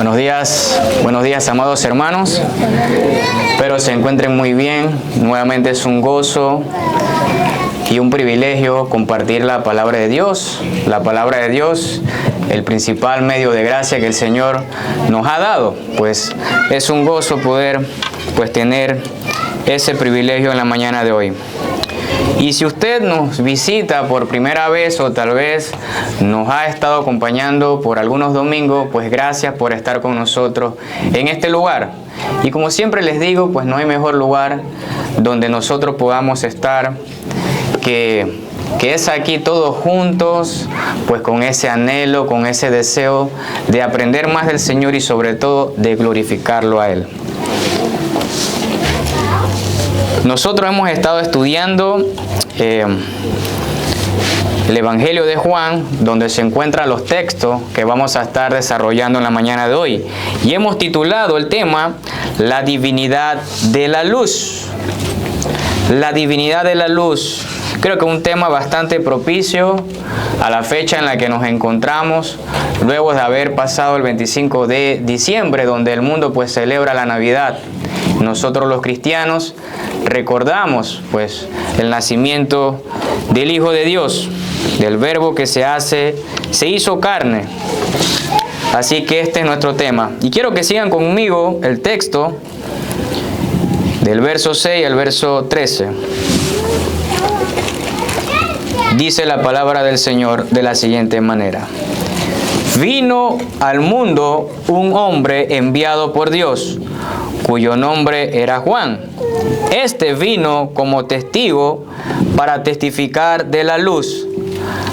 Buenos días, amados hermanos. Espero se encuentren muy bien. Nuevamente es un gozo y un privilegio compartir la palabra de Dios. La palabra de Dios, el principal medio de gracia que el Señor nos ha dado. Pues es un gozo poder tener ese privilegio en la mañana de hoy. Y si usted nos visita por primera vez o tal vez nos ha estado acompañando por algunos domingos, pues gracias por estar con nosotros en este lugar. Y como siempre les digo, pues no hay mejor lugar donde nosotros podamos estar que es aquí todos juntos, pues con ese anhelo, con ese deseo de aprender más del Señor y sobre todo de glorificarlo a Él. Nosotros hemos estado estudiando el Evangelio de Juan, donde se encuentran los textos que vamos a estar desarrollando en la mañana de hoy. Y hemos titulado el tema, La divinidad de la luz. La divinidad de la luz. Creo que es un tema bastante propicio a la fecha en la que nos encontramos, luego de haber pasado el 25 de diciembre, donde el mundo pues celebra la Navidad. Nosotros los cristianos recordamos pues el nacimiento del Hijo de Dios, del Verbo que se hizo carne. Así que este es nuestro tema. Y quiero que sigan conmigo el texto del verso 6 al verso 13. Dice la palabra del Señor de la siguiente manera. Vino al mundo un hombre enviado por Dios, cuyo nombre era Juan. Este vino como testigo para testificar de la luz,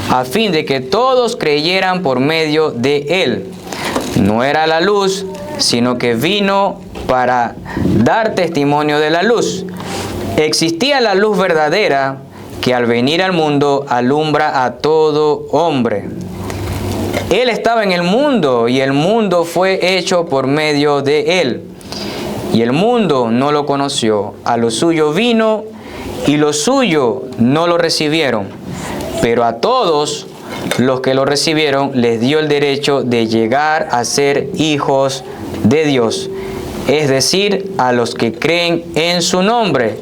a fin de que todos creyeran por medio de él. No era la luz, sino que vino para dar testimonio de la luz. Existía la luz verdadera, que al venir al mundo alumbra a todo hombre. Él estaba en el mundo y el mundo fue hecho por medio de él. Y el mundo no lo conoció. A lo suyo vino y lo suyo no lo recibieron. Pero a todos los que lo recibieron les dio el derecho de llegar a ser hijos de Dios. Es decir, a los que creen en su nombre,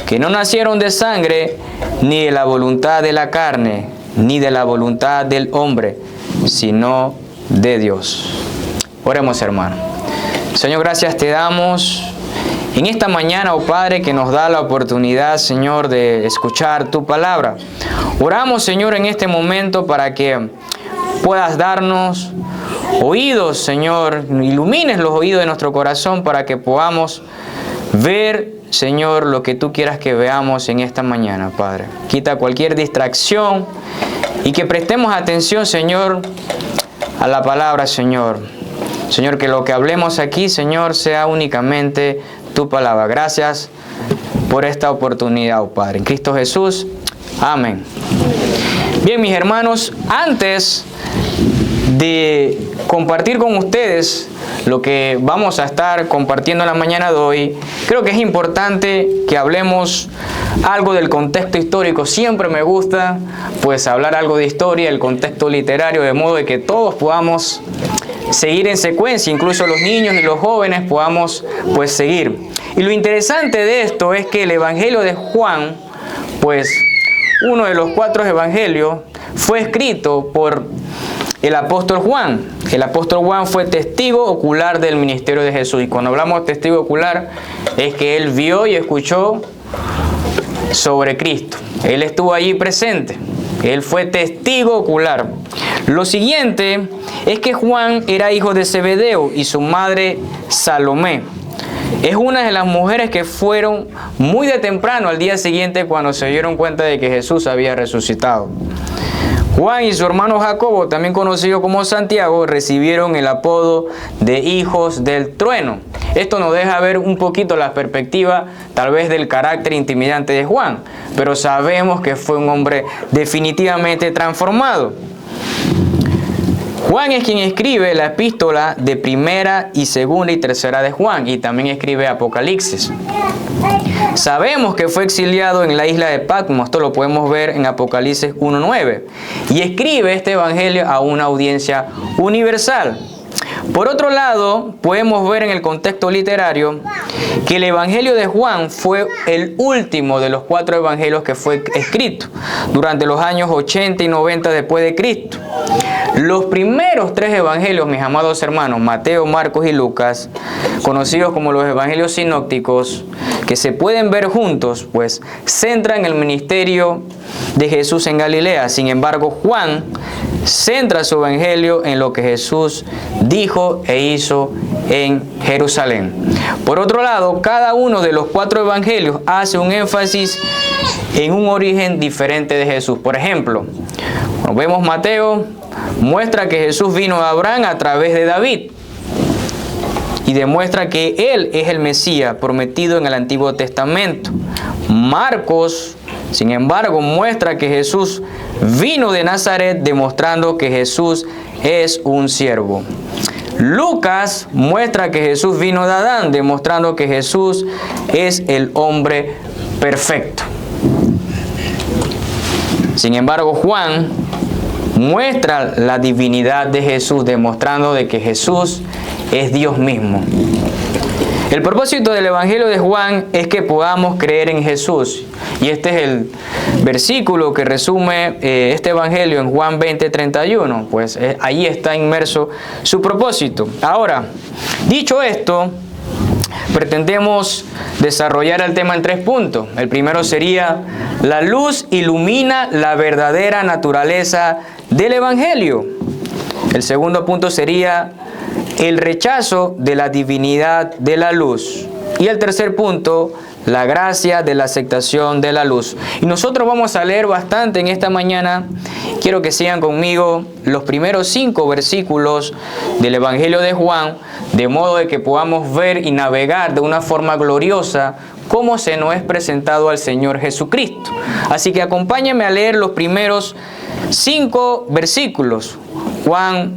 que no nacieron de sangre, ni de la voluntad de la carne, ni de la voluntad del hombre, sino de Dios. Oremos, hermano. Señor, gracias te damos en esta mañana, oh Padre, que nos da la oportunidad, Señor, de escuchar tu palabra. Oramos, Señor, en este momento para que puedas darnos oídos, Señor, ilumines los oídos de nuestro corazón para que podamos ver, Señor, lo que tú quieras que veamos en esta mañana, Padre. Quita cualquier distracción y que prestemos atención, Señor, a la palabra, Señor. Señor, que lo que hablemos aquí, Señor, sea únicamente tu palabra. Gracias por esta oportunidad, oh Padre. En Cristo Jesús. Amén. Bien, mis hermanos, antes de compartir con ustedes lo que vamos a estar compartiendo en la mañana de hoy, creo que es importante que hablemos algo del contexto histórico. Siempre me gusta pues hablar algo de historia, el contexto literario, de modo de que todos podamos seguir en secuencia, incluso los niños y los jóvenes podamos pues seguir. Y lo interesante de esto es que el Evangelio de Juan, pues uno de los 4 evangelios, fue escrito por el apóstol Juan. El apóstol Juan fue testigo ocular del ministerio de Jesús. Y cuando hablamos de testigo ocular, es que él vio y escuchó sobre Cristo. Él estuvo allí presente. Él fue testigo ocular. Lo siguiente es que Juan era hijo de Zebedeo y su madre Salomé. Es una de las mujeres que fueron muy de temprano al día siguiente cuando se dieron cuenta de que Jesús había resucitado. Juan y su hermano Jacobo, también conocido como Santiago, recibieron el apodo de hijos del trueno. Esto nos deja ver un poquito la perspectiva, tal vez, del carácter intimidante de Juan, pero sabemos que fue un hombre definitivamente transformado. Juan es quien escribe la epístola de primera y segunda y tercera de Juan, y también escribe Apocalipsis. Sabemos que fue exiliado en la isla de Patmos, esto lo podemos ver en Apocalipsis 1:9, y escribe este evangelio a una audiencia universal. Por otro lado, podemos ver en el contexto literario que el Evangelio de Juan fue el último de los 4 evangelios que fue escrito durante los años 80 y 90 después de Cristo. Los primeros 3 evangelios, mis amados hermanos, Mateo, Marcos y Lucas, conocidos como los evangelios sinópticos, que se pueden ver juntos, pues centran el ministerio de Jesús en Galilea. Sin embargo, Juan centra su evangelio en lo que Jesús dijo e hizo en Jerusalén. Por otro lado, cada uno de los 4 evangelios hace un énfasis en un origen diferente de Jesús. Por ejemplo, cuando vemos Mateo, muestra que Jesús vino a Abraham a través de David y demuestra que Él es el Mesías prometido en el Antiguo Testamento. Marcos, sin embargo, muestra que Jesús vino de Nazaret, demostrando que Jesús es un siervo. Lucas muestra que Jesús vino de Adán, demostrando que Jesús es el hombre perfecto. Sin embargo, Juan muestra la divinidad de Jesús, demostrando de que Jesús es Dios mismo. El propósito del Evangelio de Juan es que podamos creer en Jesús. Y este es el versículo que resume este Evangelio en Juan 20:31. Pues ahí está inmerso su propósito. Ahora, dicho esto, pretendemos desarrollar el tema en 3 puntos. El primero sería: la luz ilumina la verdadera naturaleza del Evangelio. El segundo punto sería: el rechazo de la divinidad de la luz. Y el tercer punto: la gracia de la aceptación de la luz. Y nosotros vamos a leer bastante en esta mañana. Quiero que sigan conmigo los primeros 5 versículos del Evangelio de Juan, de modo de que podamos ver y navegar de una forma gloriosa cómo se nos es presentado al Señor Jesucristo. Así que acompáñenme a leer los primeros 5 versículos. Juan,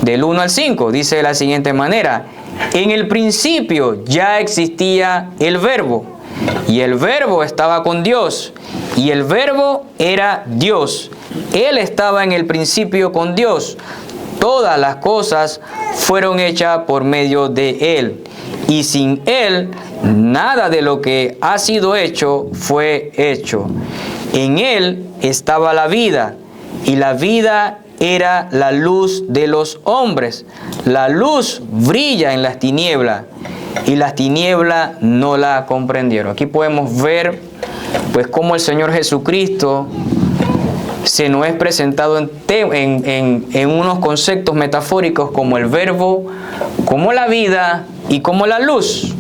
del 1 al 5, dice de la siguiente manera: en el principio ya existía el Verbo, y el Verbo estaba con Dios, y el Verbo era Dios. Él estaba en el principio con Dios. Todas las cosas fueron hechas por medio de Él, y sin Él nada de lo que ha sido hecho fue hecho. En Él estaba la vida, y la vida era la luz de los hombres. La luz brilla en las tinieblas, y las tinieblas no la comprendieron. Aquí podemos ver pues cómo el Señor Jesucristo se nos es presentado en unos conceptos metafóricos como el Verbo, como la vida y como la luz.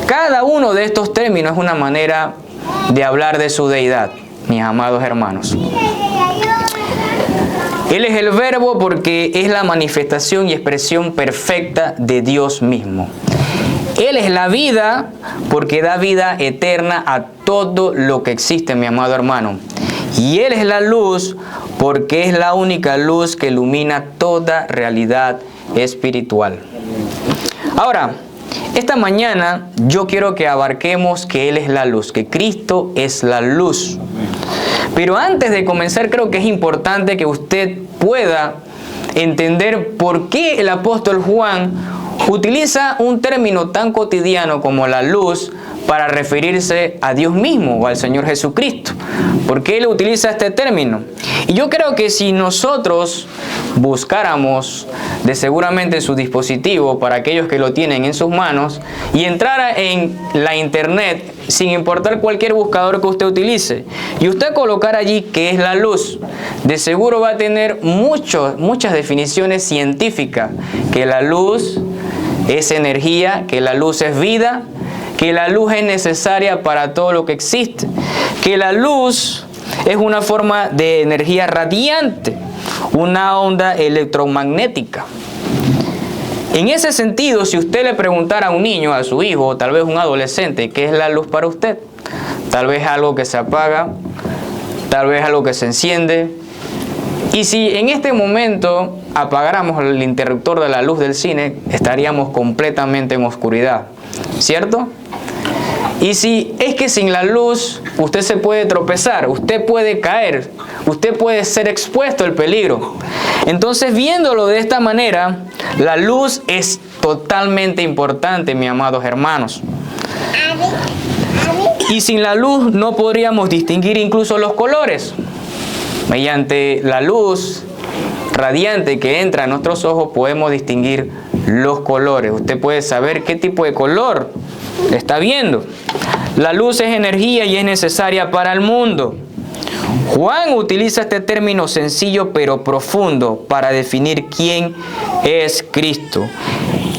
Cada uno de estos términos es una manera de hablar de su deidad, mis amados hermanos. Él es el Verbo porque es la manifestación y expresión perfecta de Dios mismo. Él es la vida porque da vida eterna a todo lo que existe, mi amado hermano. Y Él es la luz porque es la única luz que ilumina toda realidad espiritual. Ahora, esta mañana yo quiero que abarquemos que Él es la luz, que Cristo es la luz. Pero antes de comenzar, creo que es importante que usted pueda entender por qué el apóstol Juan utiliza un término tan cotidiano como la luz para referirse a Dios mismo o al Señor Jesucristo. ¿Por qué él utiliza este término? Y yo creo que si nosotros buscáramos de seguramente su dispositivo, para aquellos que lo tienen en sus manos, y entrara en la internet, sin importar cualquier buscador que usted utilice, y usted colocar allí qué es la luz, de seguro va a tener muchas definiciones científicas, que la luz es energía, que la luz es vida, que la luz es necesaria para todo lo que existe, que la luz es una forma de energía radiante, una onda electromagnética. En ese sentido, si usted le preguntara a un niño, a su hijo, o tal vez un adolescente, ¿qué es la luz para usted? Tal vez algo que se apaga, tal vez algo que se enciende. Y si en este momento apagáramos el interruptor de la luz del cine, estaríamos completamente en oscuridad, ¿cierto? Y si es que sin la luz usted se puede tropezar, usted puede caer, usted puede ser expuesto al peligro. Entonces, viéndolo de esta manera, la luz es totalmente importante, mis amados hermanos. Y sin la luz no podríamos distinguir incluso los colores. Mediante la luz radiante que entra a nuestros ojos podemos distinguir los colores. Usted puede saber qué tipo de color está viendo. La luz es energía y es necesaria para el mundo. Juan utiliza este término sencillo pero profundo para definir quién es Cristo.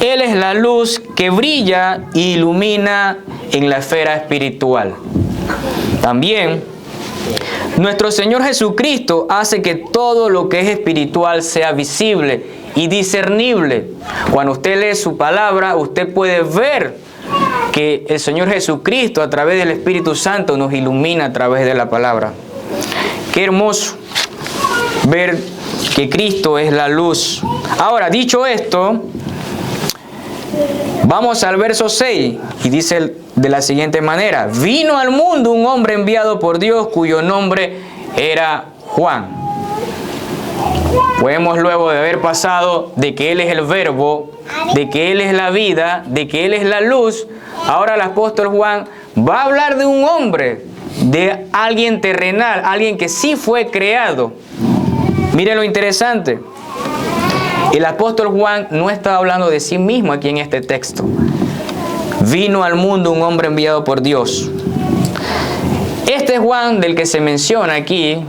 Él es la luz que brilla e ilumina en la esfera espiritual. También, nuestro Señor Jesucristo hace que todo lo que es espiritual sea visible y discernible. Cuando usted lee su palabra, usted puede ver que el Señor Jesucristo a través del Espíritu Santo nos ilumina a través de la palabra. Qué hermoso ver que Cristo es la luz. Ahora, dicho esto, vamos al verso 6 y dice de la siguiente manera: vino al mundo un hombre enviado por Dios cuyo nombre era Juan. Podemos, luego de haber pasado de que Él es el verbo, de que Él es la vida, de que Él es la luz, ahora el apóstol Juan va a hablar de un hombre, de alguien terrenal, alguien que sí fue creado. Mire lo interesante. El apóstol Juan no está hablando de sí mismo aquí en este texto. Vino al mundo un hombre enviado por Dios. Este Juan del que se menciona aquí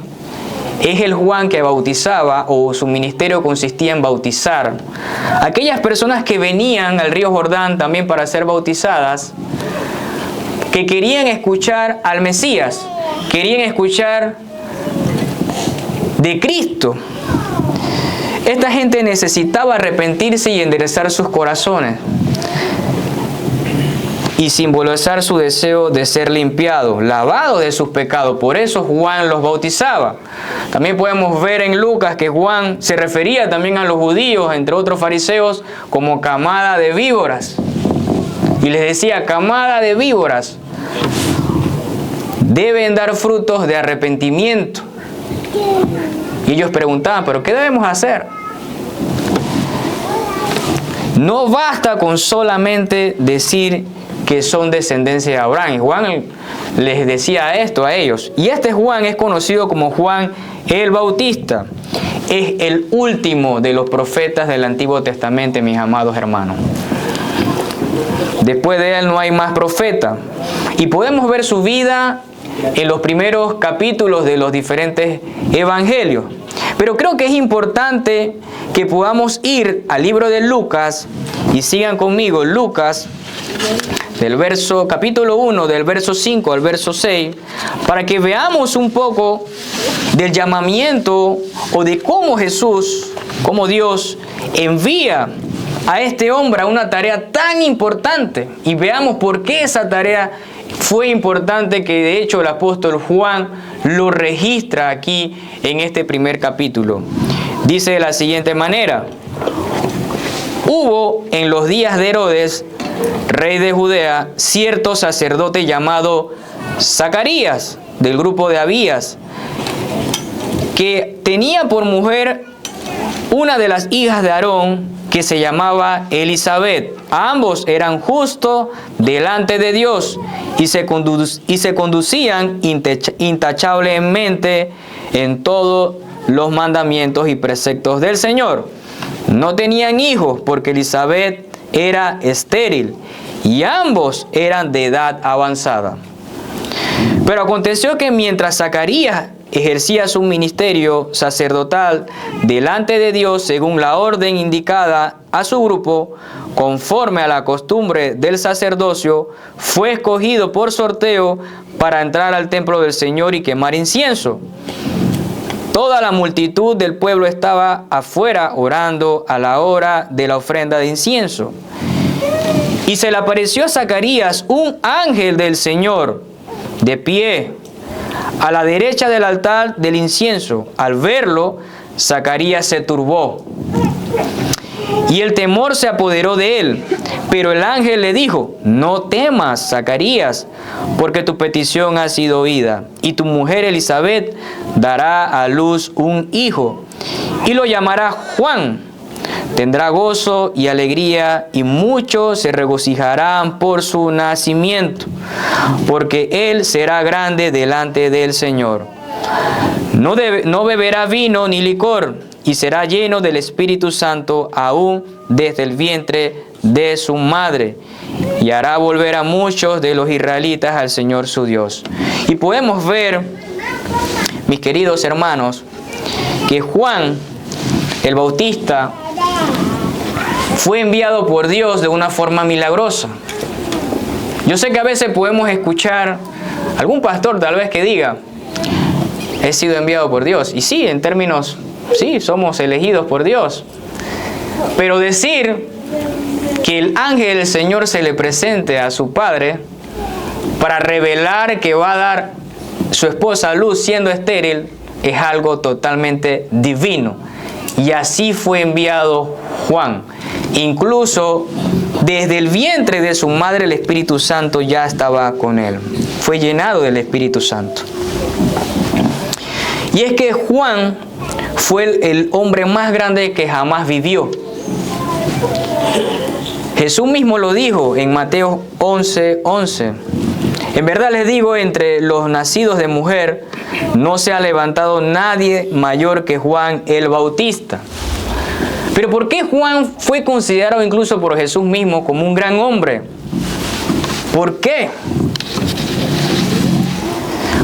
es el Juan que bautizaba, o su ministerio consistía en bautizar aquellas personas que venían al río Jordán también para ser bautizadas, que querían escuchar al Mesías, querían escuchar de Cristo. Esta gente necesitaba arrepentirse y enderezar sus corazones y simbolizar su deseo de ser limpiados, lavados de sus pecados. Por eso Juan los bautizaba. También podemos ver en Lucas que Juan se refería también a los judíos, entre otros fariseos, como camada de víboras. Y les decía: camada de víboras, deben dar frutos de arrepentimiento. Y ellos preguntaban: ¿pero qué debemos hacer? No basta con solamente decir que son descendencia de Abraham. Y Juan les decía esto a ellos. Y este Juan es conocido como Juan el Bautista. Es el último de los profetas del Antiguo Testamento, mis amados hermanos. Después de él no hay más profeta. Y podemos ver su vida en los primeros capítulos de los diferentes evangelios. Pero creo que es importante que podamos ir al libro de Lucas, y sigan conmigo Lucas, capítulo 1, del verso 5 al verso 6, para que veamos un poco del llamamiento o de cómo Jesús, cómo Dios envía a este hombre a una tarea tan importante, y veamos por qué esa tarea fue importante, que de hecho el apóstol Juan lo registra aquí en este primer capítulo. Dice de la siguiente manera: hubo en los días de Herodes, rey de Judea, cierto sacerdote llamado Zacarías, del grupo de Abías, que tenía por mujer una de las hijas de Aarón, que se llamaba Elizabeth. Ambos eran justos delante de Dios y se conducían intachablemente en todos los mandamientos y preceptos del Señor. No tenían hijos porque Elizabeth era estéril y ambos eran de edad avanzada. Pero aconteció que mientras Zacarías ejercía su ministerio sacerdotal delante de Dios según la orden indicada a su grupo, conforme a la costumbre del sacerdocio, fue escogido por sorteo para entrar al templo del Señor y quemar incienso. Toda la multitud del pueblo estaba afuera orando a la hora de la ofrenda de incienso. Y se le apareció a Zacarías un ángel del Señor de pie a la derecha del altar del incienso. Al verlo, Zacarías se turbó y el temor se apoderó de él. Pero el ángel le dijo: no temas, Zacarías, porque tu petición ha sido oída, y tu mujer Elizabeth dará a luz un hijo, y lo llamará Juan. Tendrá gozo y alegría, y muchos se regocijarán por su nacimiento, porque él será grande delante del Señor. No beberá vino ni licor, y será lleno del Espíritu Santo aún desde el vientre de su madre, y hará volver a muchos de los israelitas al Señor su Dios. Y podemos ver, mis queridos hermanos, que Juan el Bautista fue enviado por Dios de una forma milagrosa. Yo sé que a veces podemos escuchar algún pastor tal vez que diga: he sido enviado por Dios. Y sí, en términos, sí, somos elegidos por Dios. Pero decir que el ángel del Señor se le presente a su padre para revelar que va a dar su esposa a luz siendo estéril es algo totalmente divino. Y así fue enviado Juan. Incluso desde el vientre de su madre el Espíritu Santo ya estaba con él. Fue llenado del Espíritu Santo. Y es que Juan fue el hombre más grande que jamás vivió. Jesús mismo lo dijo en Mateo 11:11. En verdad les digo, entre los nacidos de mujer no se ha levantado nadie mayor que Juan el Bautista. Pero ¿por qué Juan fue considerado incluso por Jesús mismo como un gran hombre? ¿Por qué?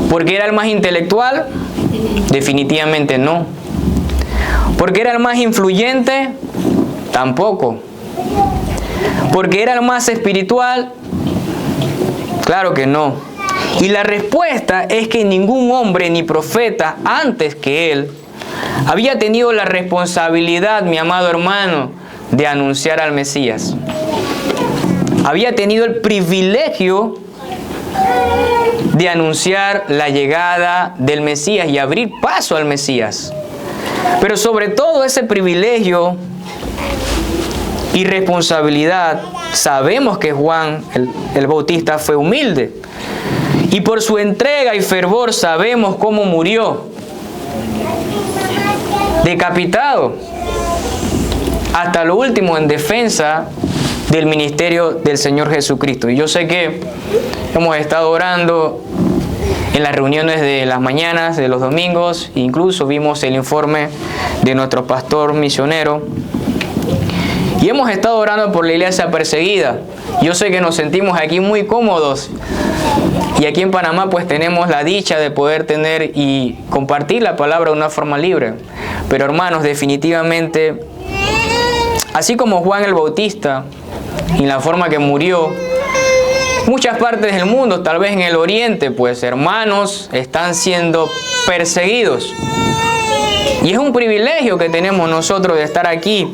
¿Porque era el más intelectual? Definitivamente no. ¿Porque era el más influyente? Tampoco. ¿Porque era el más espiritual? Claro que no. Y la respuesta es que ningún hombre ni profeta antes que él había tenido la responsabilidad, mi amado hermano, de anunciar al Mesías. Había tenido el privilegio de anunciar la llegada del Mesías y abrir paso al Mesías. Pero sobre todo ese privilegio y responsabilidad, sabemos que Juan el Bautista fue humilde. Y por su entrega y fervor sabemos cómo murió. Decapitado. Hasta lo último en defensa del ministerio del Señor Jesucristo. Y yo sé que hemos estado orando en las reuniones de las mañanas, de los domingos. Incluso vimos el informe de nuestro pastor misionero. Y hemos estado orando por la iglesia perseguida. Yo sé que nos sentimos aquí muy cómodos. Y aquí en Panamá pues tenemos la dicha de poder tener y compartir la palabra de una forma libre. Pero hermanos, definitivamente, así como Juan el Bautista y la forma que murió, muchas partes del mundo, tal vez en el oriente, pues hermanos están siendo perseguidos. Y es un privilegio que tenemos nosotros de estar aquí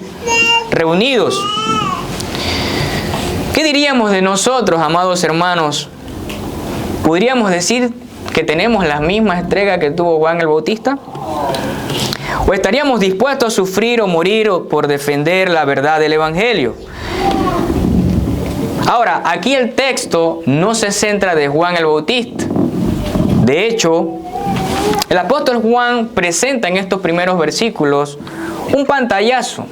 reunidos. ¿Qué diríamos de nosotros, amados hermanos? ¿Podríamos decir que tenemos la misma entrega que tuvo Juan el Bautista? ¿O estaríamos dispuestos a sufrir o morir por defender la verdad del Evangelio? Ahora, aquí el texto no se centra de Juan el Bautista. De hecho, el apóstol Juan presenta en estos primeros versículos un pantallazo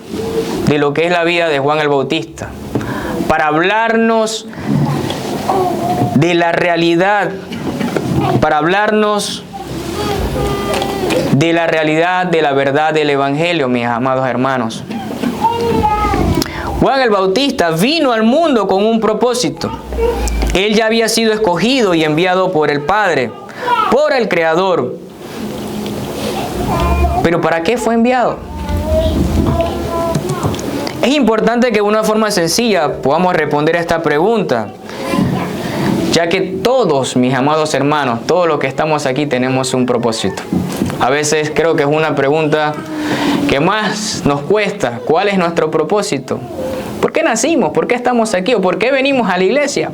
de lo que es la vida de Juan el Bautista, para hablarnos de la realidad, para hablarnos de la realidad de la verdad del Evangelio, mis amados hermanos. Juan el Bautista vino al mundo con un propósito. Él ya había sido escogido y enviado por el Padre, por el Creador. ¿Pero para qué fue enviado? Es importante que de una forma sencilla podamos responder a esta pregunta, ya que todos, mis amados hermanos, todos los que estamos aquí tenemos un propósito. A veces creo que es una pregunta que más nos cuesta. ¿Cuál es nuestro propósito? ¿Por qué nacimos? ¿Por qué estamos aquí? ¿O por qué venimos a la iglesia?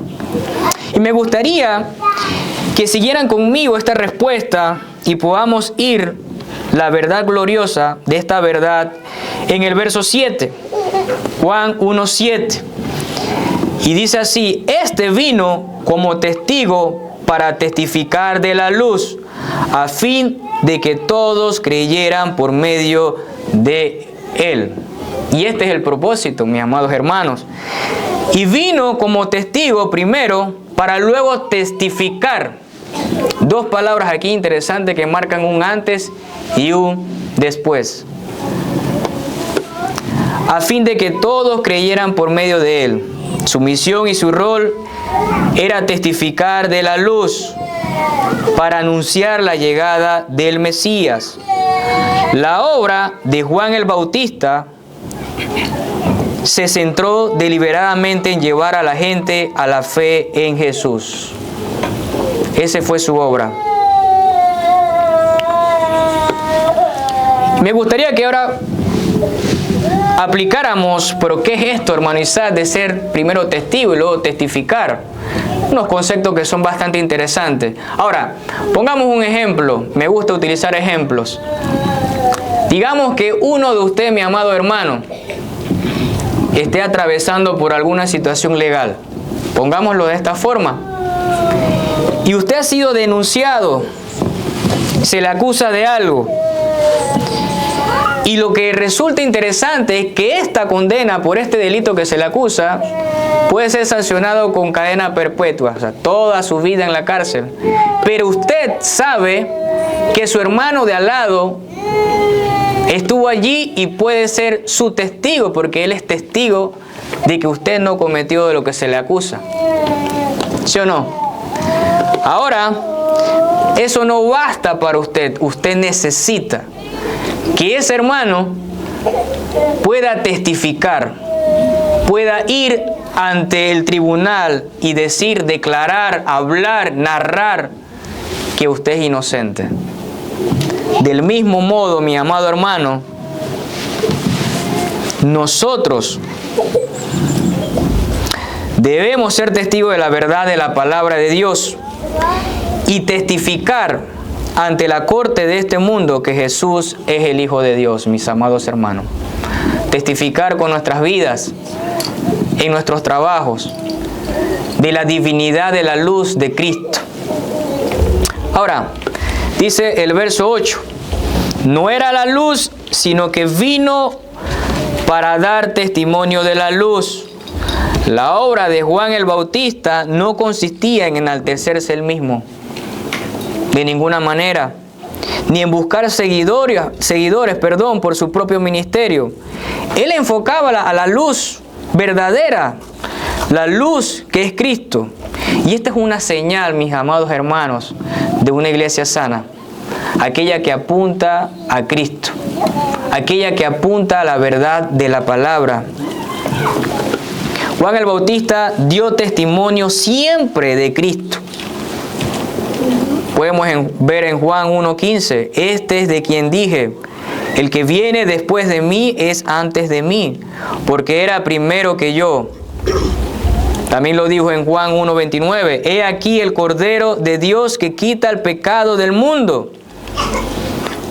Y me gustaría que siguieran conmigo esta respuesta y podamos ir la verdad gloriosa de esta verdad en el verso 7. Juan 1:7. Y dice así: este vino como testigo para testificar de la luz, a fin de que todos creyeran por medio de él. Y este es el propósito, mis amados hermanos. Y vino como testigo primero para luego testificar. Dos palabras aquí interesantes que marcan un antes y un después. A fin de que todos creyeran por medio de él. Su misión y su rol era testificar de la luz para anunciar la llegada del Mesías. La obra de Juan el Bautista se centró deliberadamente en llevar a la gente a la fe en Jesús. Esa fue su obra. Me gustaría que ahora aplicáramos, pero ¿qué es esto, hermano Isaac, de ser primero testigo y luego testificar? Unos conceptos que son bastante interesantes. Ahora, pongamos un ejemplo. Me gusta utilizar ejemplos. Digamos que uno de ustedes, mi amado hermano, esté atravesando por alguna situación legal. Pongámoslo de esta forma. Y usted ha sido denunciado, se le acusa de algo. Y lo que resulta interesante es que esta condena por este delito que se le acusa puede ser sancionado con cadena perpetua, o sea, toda su vida en la cárcel. Pero usted sabe que su hermano de al lado estuvo allí y puede ser su testigo, porque él es testigo de que usted no cometió de lo que se le acusa. ¿Sí o no? Ahora, eso no basta para usted. Usted necesita que ese hermano pueda testificar, pueda ir ante el tribunal y decir, declarar, hablar, narrar que usted es inocente. Del mismo modo, mi amado hermano, nosotros debemos ser testigos de la verdad de la palabra de Dios y testificar ante la corte de este mundo que Jesús es el Hijo de Dios, mis amados hermanos. Testificar con nuestras vidas, en nuestros trabajos, de la divinidad de la luz de Cristo. Ahora, dice el verso 8, no era la luz, sino que vino para dar testimonio de la luz. La obra de Juan el Bautista no consistía en enaltecerse él mismo, de ninguna manera, ni en buscar seguidores, por su propio ministerio. Él enfocaba a la luz verdadera, la luz que es Cristo. Y esta es una señal, mis amados hermanos, de una iglesia sana. Aquella que apunta a Cristo, aquella que apunta a la verdad de la palabra. Juan el Bautista dio testimonio siempre de Cristo. Podemos ver en Juan 1:15, este es de quien dije, el que viene después de mí es antes de mí, porque era primero que yo. También lo dijo en Juan 1:29, he aquí el Cordero de Dios que quita el pecado del mundo.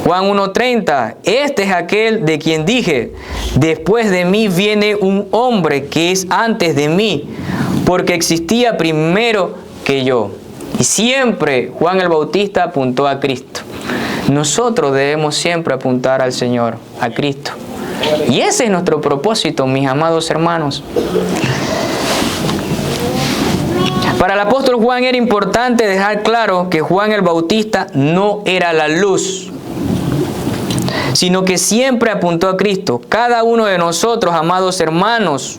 Juan 1:30, este es aquel de quien dije, después de mí viene un hombre que es antes de mí, porque existía primero que yo. Y siempre Juan el Bautista apuntó a Cristo. Nosotros debemos siempre apuntar al Señor, a Cristo. Y ese es nuestro propósito, mis amados hermanos. Para el apóstol Juan era importante dejar claro que Juan el Bautista no era la luz, sino que siempre apuntó a Cristo. Cada uno de nosotros, amados hermanos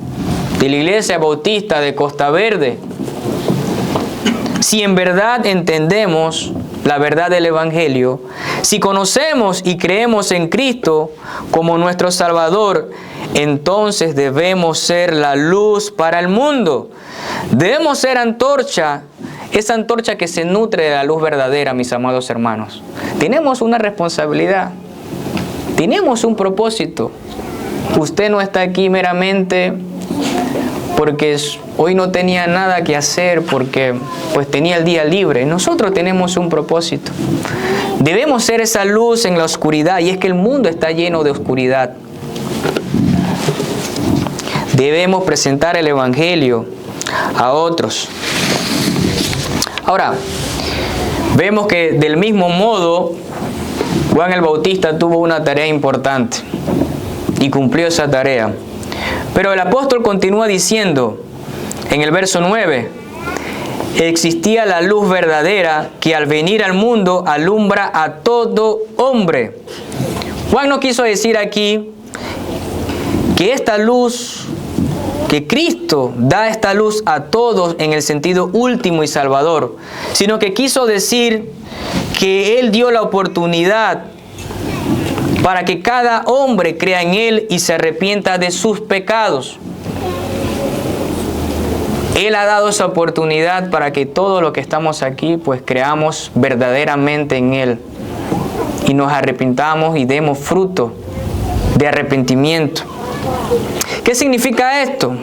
de la Iglesia Bautista de Costa Verde, si en verdad entendemos la verdad del Evangelio, si conocemos y creemos en Cristo como nuestro Salvador, entonces debemos ser la luz para el mundo. Debemos ser antorcha, esa antorcha que se nutre de la luz verdadera, mis amados hermanos. Tenemos una responsabilidad, tenemos un propósito. Usted no está aquí meramente porque hoy no tenía nada que hacer, porque pues tenía el día libre. Nosotros tenemos un propósito. Debemos ser esa luz en la oscuridad, y es que el mundo está lleno de oscuridad. debemos presentar el Evangelio a otros. Ahora, vemos que del mismo modo, Juan el Bautista tuvo una tarea importante y cumplió esa tarea. Pero el apóstol continúa diciendo en el verso 9, existía la luz verdadera que al venir al mundo alumbra a todo hombre. Juan no quiso decir aquí que esta luz, que Cristo da esta luz a todos en el sentido último y salvador, sino que quiso decir que Él dio la oportunidad para que cada hombre crea en Él y se arrepienta de sus pecados. Él ha dado esa oportunidad para que todos los que estamos aquí pues creamos verdaderamente en Él y nos arrepintamos y demos fruto de arrepentimiento. ¿Qué significa esto?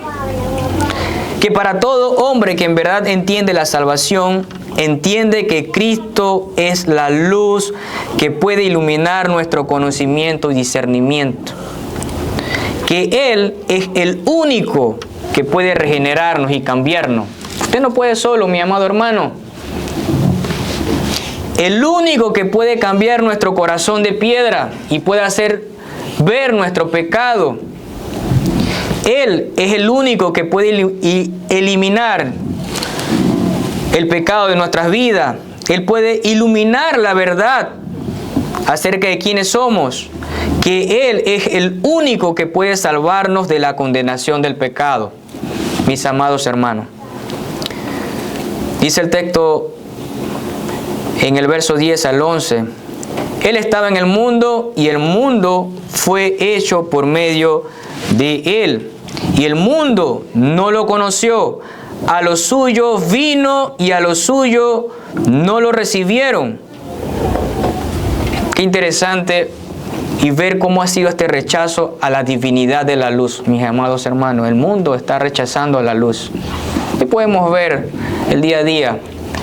Que para todo hombre que en verdad entiende la salvación, entiende que Cristo es la luz que puede iluminar nuestro conocimiento y discernimiento. Que Él es el único que puede regenerarnos y cambiarnos. Usted no puede solo, mi amado hermano. El único que puede cambiar nuestro corazón de piedra y puede hacer ver nuestro pecado. Él es el único que puede eliminar el pecado de nuestras vidas. Él puede iluminar la verdad acerca de quiénes somos. Que Él es el único que puede salvarnos de la condenación del pecado. Mis amados hermanos. Dice el texto en el verso 10 al 11. Él estaba en el mundo y el mundo fue hecho por medio de Él. Y el mundo no lo conoció. A los suyos vino y a los suyos no lo recibieron. Qué interesante y ver cómo ha sido este rechazo a la divinidad de la luz, mis amados hermanos. El mundo está rechazando la luz. Y podemos ver el día a día.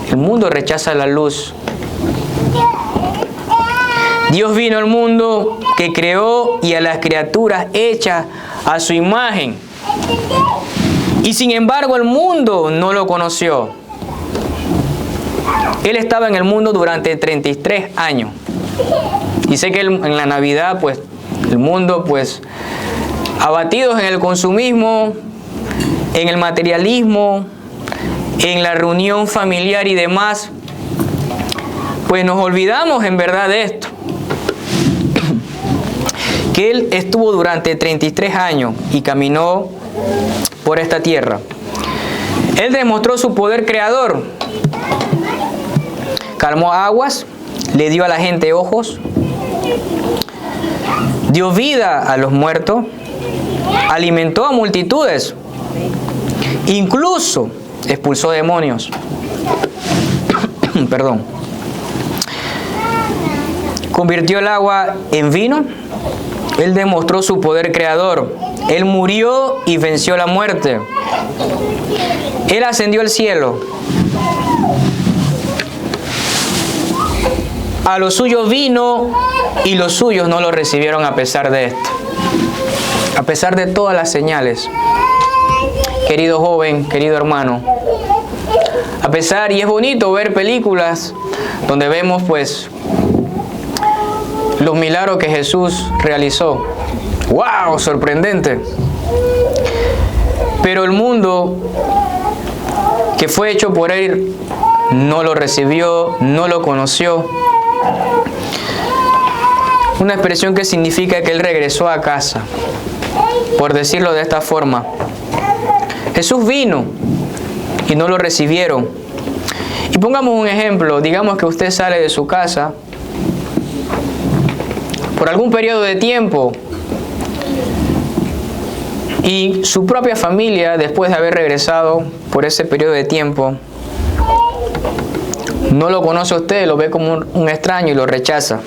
El mundo rechaza la luz. Dios vino al mundo que creó y a las criaturas hechas a su imagen. Y sin embargo el mundo no lo conoció. Él estaba en el mundo durante 33 años. Y sé que en la Navidad, pues, el mundo, pues, abatidos en el consumismo, en el materialismo, en la reunión familiar y demás, pues nos olvidamos en verdad de esto. Que Él estuvo durante 33 años y caminó por esta tierra. Él demostró su poder creador. Calmó aguas, le dio a la gente ojos, dio vida a los muertos, alimentó a multitudes, incluso expulsó demonios. Perdón. Convirtió el agua en vino. Él demostró su poder creador. Él murió y venció la muerte. Él ascendió al cielo. A los suyos vino y los suyos no lo recibieron a pesar de esto. A pesar de todas las señales. Querido joven, querido hermano. A pesar, y es bonito ver películas donde vemos pues los milagros que Jesús realizó. ¡Wow! Sorprendente. Pero el mundo que fue hecho por Él no lo recibió, no lo conoció. Una expresión que significa que Él regresó a casa, por decirlo de esta forma. Jesús vino y no lo recibieron. Y pongamos un ejemplo, digamos que usted sale de su casa por algún periodo de tiempo y su propia familia, después de haber regresado por ese periodo de tiempo, no lo conoce a usted, lo ve como un extraño y lo rechaza.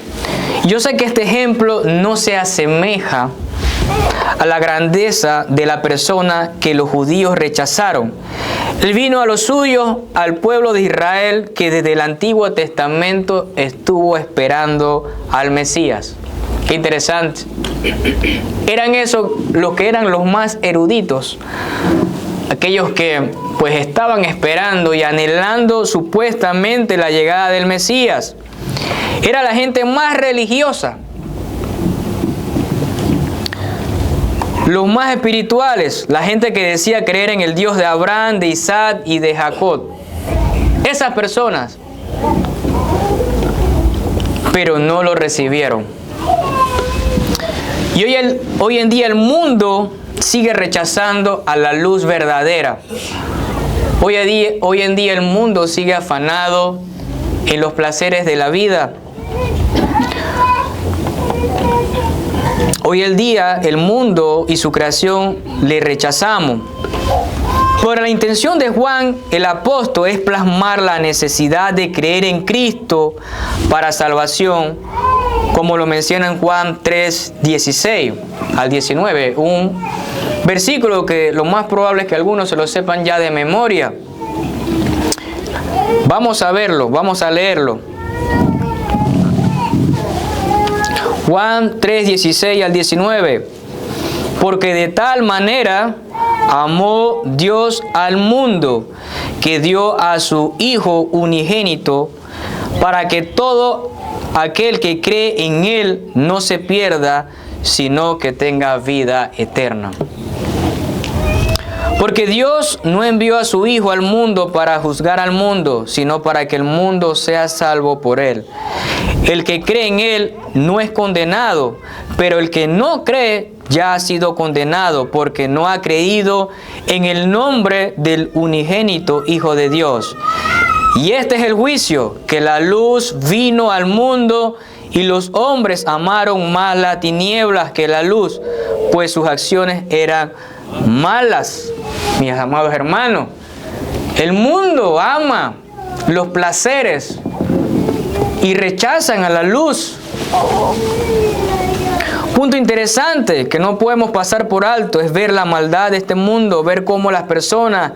Yo sé que este ejemplo no se asemeja a la grandeza de la persona que los judíos rechazaron. Él vino a los suyos, al pueblo de Israel, que desde el Antiguo Testamento estuvo esperando al Mesías. Qué interesante. Eran esos los que eran los más eruditos, aquellos que pues estaban esperando y anhelando supuestamente la llegada del Mesías. Era la gente más religiosa, los más espirituales, la gente que decía creer en el Dios de Abraham, de Isaac y de Jacob. Esas personas, pero no lo recibieron. Y hoy en día el mundo sigue rechazando a la luz verdadera. Hoy en día el mundo sigue afanado en los placeres de la vida. Hoy en día el mundo y su creación le rechazamos. Pero la intención de Juan el apóstol es plasmar la necesidad de creer en Cristo para salvación, como lo menciona en Juan 3, 16 al 19, un versículo que lo más probable es que algunos se lo sepan ya de memoria. Vamos a verlo, vamos a leerlo. Juan 3, 16 al 19. Porque de tal manera amó Dios al mundo, que dio a su Hijo unigénito, para que todo aquel que cree en Él no se pierda, sino que tenga vida eterna. Porque Dios no envió a su Hijo al mundo para juzgar al mundo, sino para que el mundo sea salvo por Él. El que cree en Él no es condenado, pero el que no cree ya ha sido condenado, porque no ha creído en el nombre del unigénito Hijo de Dios. Y este es el juicio, que la luz vino al mundo y los hombres amaron más las tinieblas que la luz, pues sus acciones eran malas. Mis amados hermanos, el mundo ama los placeres y rechazan a la luz. Punto interesante que no podemos pasar por alto es ver la maldad de este mundo, ver cómo las personas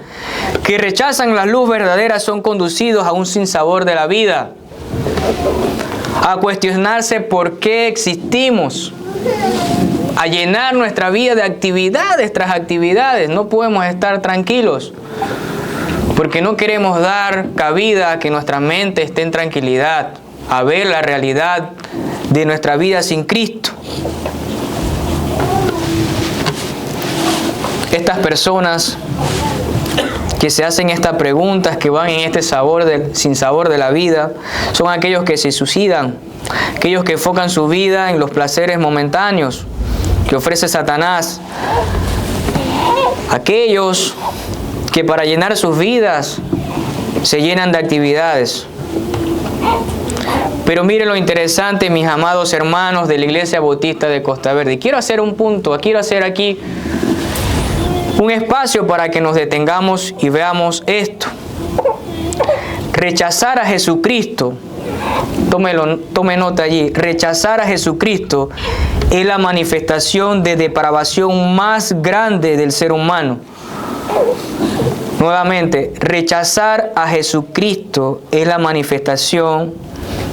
que rechazan la luz verdadera son conducidos a un sinsabor de la vida, a cuestionarse por qué existimos, a llenar nuestra vida de actividades tras actividades. No podemos estar tranquilos porque no queremos dar cabida a que nuestra mente esté en tranquilidad, a ver la realidad de nuestra vida sin Cristo. Estas personas que se hacen estas preguntas, que van en este sinsabor de la vida, son aquellos que se suicidan, aquellos que enfocan su vida en los placeres momentáneos que ofrece Satanás, aquellos que para llenar sus vidas se llenan de actividades. Pero miren lo interesante, mis amados hermanos de la Iglesia Bautista de Costa Verde. Quiero hacer un punto, quiero hacer aquí un espacio para que nos detengamos y veamos esto. Rechazar a Jesucristo, tome nota allí, rechazar a Jesucristo es la manifestación de depravación más grande del ser humano. Nuevamente, rechazar a Jesucristo es la manifestación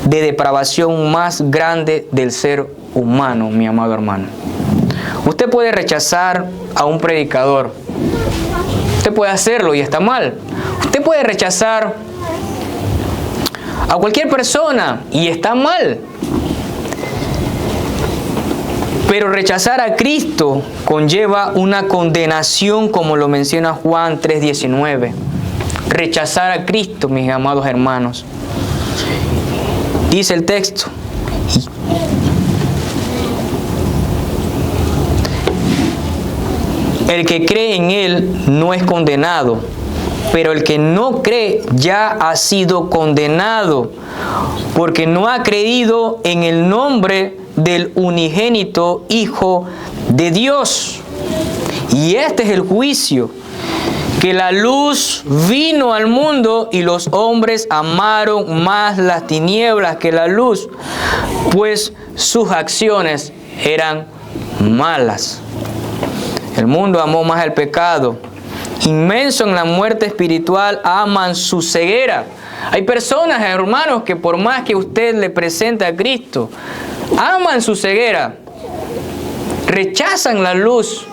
de depravación más grande del ser humano, mi amado hermano. Usted puede rechazar a un predicador. Usted puede hacerlo y está mal. Usted puede rechazar a cualquier persona y está mal. Pero rechazar a Cristo conlleva una condenación, como lo menciona Juan 3:19. Rechazar a Cristo, mis amados hermanos. Dice el texto: el que cree en Él no es condenado, pero el que no cree ya ha sido condenado, porque no ha creído en el nombre del unigénito Hijo de Dios. Y este es el juicio, que la luz vino al mundo y los hombres amaron más las tinieblas que la luz, pues sus acciones eran malas. El mundo amó más el pecado. Inmenso en la muerte espiritual, aman su ceguera. Hay personas, hermanos, que por más que usted le presente a Cristo, aman su ceguera, rechazan la luz,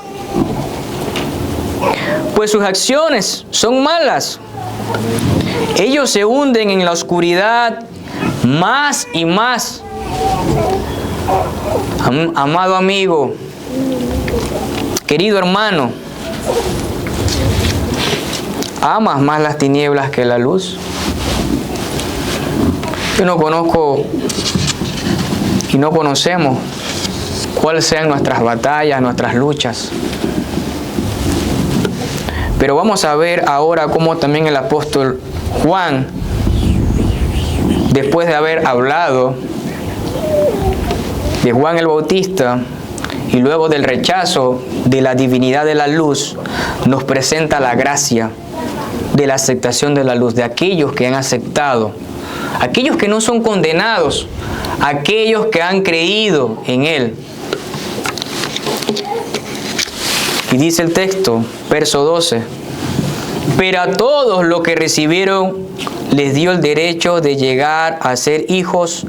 pues sus acciones son malas. Ellos se hunden en la oscuridad más y más. Amado amigo, querido hermano, ¿amas más las tinieblas que la luz? Yo no conozco y no conocemos cuáles sean nuestras batallas, nuestras luchas. Pero vamos a ver ahora cómo también el apóstol Juan, después de haber hablado de Juan el Bautista y luego del rechazo de la divinidad de la luz, nos presenta la gracia de la aceptación de la luz, de aquellos que han aceptado, aquellos que no son condenados, aquellos que han creído en Él. Y dice el texto, verso 12, pero a todos los que recibieron les dio el derecho de llegar a ser hijos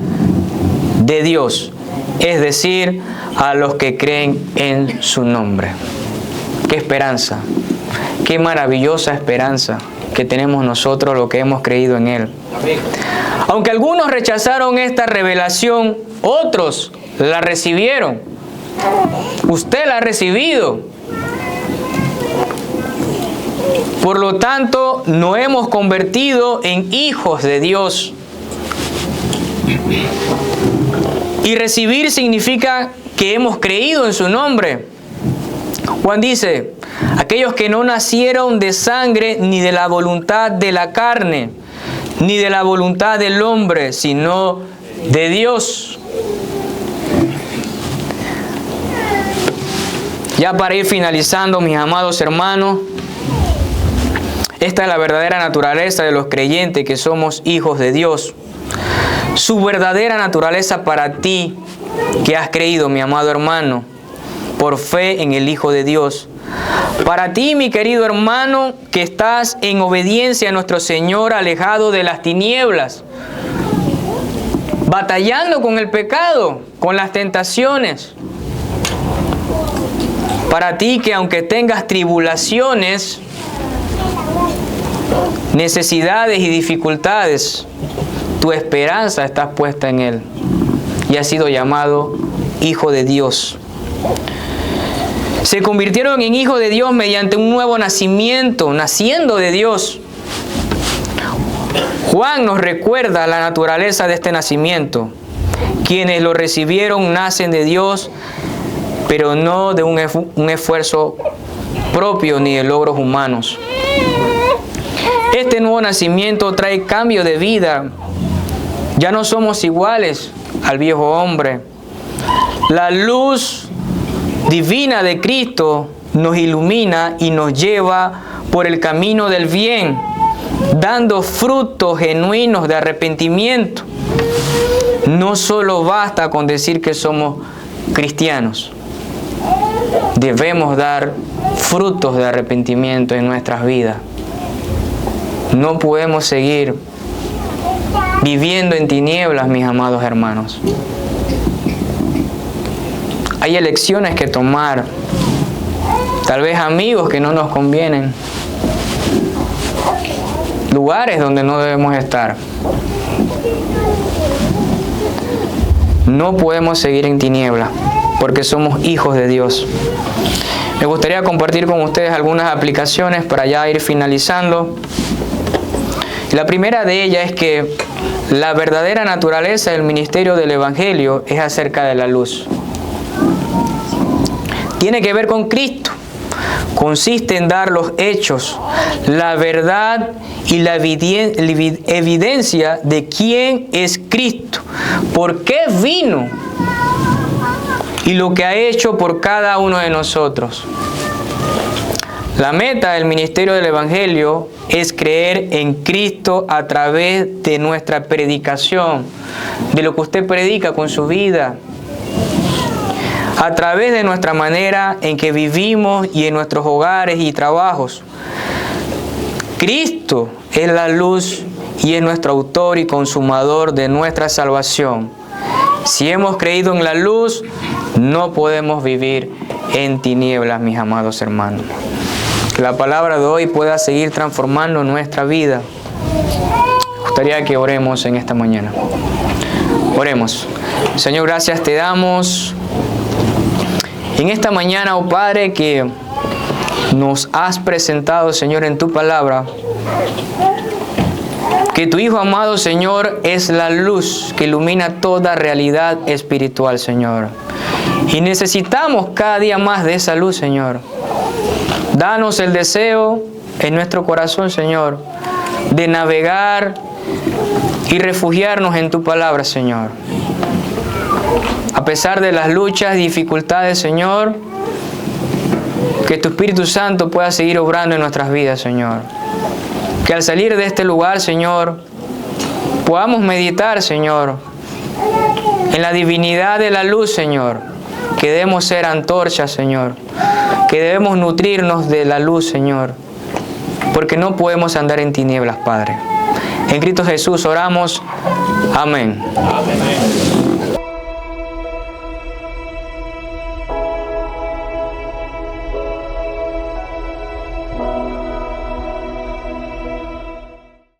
de Dios, es decir, a los que creen en su nombre. ¡Qué esperanza! ¡Qué maravillosa esperanza que tenemos nosotros los que hemos creído en Él! Aunque algunos rechazaron esta revelación, otros la recibieron. Usted la ha recibido. Por lo tanto, nos hemos convertido en hijos de Dios. Y recibir significa que hemos creído en su nombre. Juan dice, aquellos que no nacieron de sangre ni de la voluntad de la carne, ni de la voluntad del hombre, sino de Dios. Ya para ir finalizando, mis amados hermanos, esta es la verdadera naturaleza de los creyentes que somos hijos de Dios. Su verdadera naturaleza para ti que has creído, mi amado hermano, por fe en el Hijo de Dios. Para ti, mi querido hermano, que estás en obediencia a nuestro Señor, alejado de las tinieblas, batallando con el pecado, con las tentaciones. Para ti que aunque tengas tribulaciones, necesidades y dificultades, tu esperanza está puesta en Él y has sido llamado Hijo de Dios. Se convirtieron en hijos de Dios mediante un nuevo nacimiento, naciendo de Dios. Juan nos recuerda la naturaleza de este nacimiento. Quienes lo recibieron nacen de Dios, pero no de un esfuerzo propio ni de logros humanos. Este nuevo nacimiento trae cambio de vida. Ya no somos iguales al viejo hombre. La luz divina de Cristo nos ilumina y nos lleva por el camino del bien, dando frutos genuinos de arrepentimiento. No solo basta con decir que somos cristianos. Debemos dar frutos de arrepentimiento en nuestras vidas. No podemos seguir viviendo en tinieblas, mis amados hermanos. Hay elecciones que tomar, tal vez amigos que no nos convienen, lugares donde no debemos estar. No podemos seguir en tinieblas porque somos hijos de Dios. Me gustaría compartir con ustedes algunas aplicaciones para ya ir finalizando. La primera de ellas es que la verdadera naturaleza del ministerio del Evangelio es acerca de la luz. Tiene que ver con Cristo. Consiste en dar los hechos, la verdad y la evidencia de quién es Cristo, por qué vino y lo que ha hecho por cada uno de nosotros. La meta del ministerio del Evangelio es creer en Cristo a través de nuestra predicación, de lo que usted predica con su vida, a través de nuestra manera en que vivimos y en nuestros hogares y trabajos. Cristo es la luz y es nuestro autor y consumador de nuestra salvación. Si hemos creído en la luz, no podemos vivir en tinieblas, mis amados hermanos. Que la palabra de hoy pueda seguir transformando nuestra vida. Me gustaría que oremos en esta mañana. Oremos. Señor, gracias te damos en esta mañana, oh Padre, que nos has presentado, Señor, en tu palabra, que tu Hijo amado, Señor, es la luz que ilumina toda realidad espiritual, Señor. Y necesitamos cada día más de esa luz, Señor. Danos el deseo en nuestro corazón, Señor, de navegar y refugiarnos en tu palabra, Señor. A pesar de las luchas y dificultades, Señor, que tu Espíritu Santo pueda seguir obrando en nuestras vidas, Señor. Que al salir de este lugar, Señor, podamos meditar, Señor, en la divinidad de la luz, Señor. Que debemos ser antorchas, Señor. Que debemos nutrirnos de la luz, Señor. Porque no podemos andar en tinieblas, Padre. En Cristo Jesús oramos. Amén. Amén.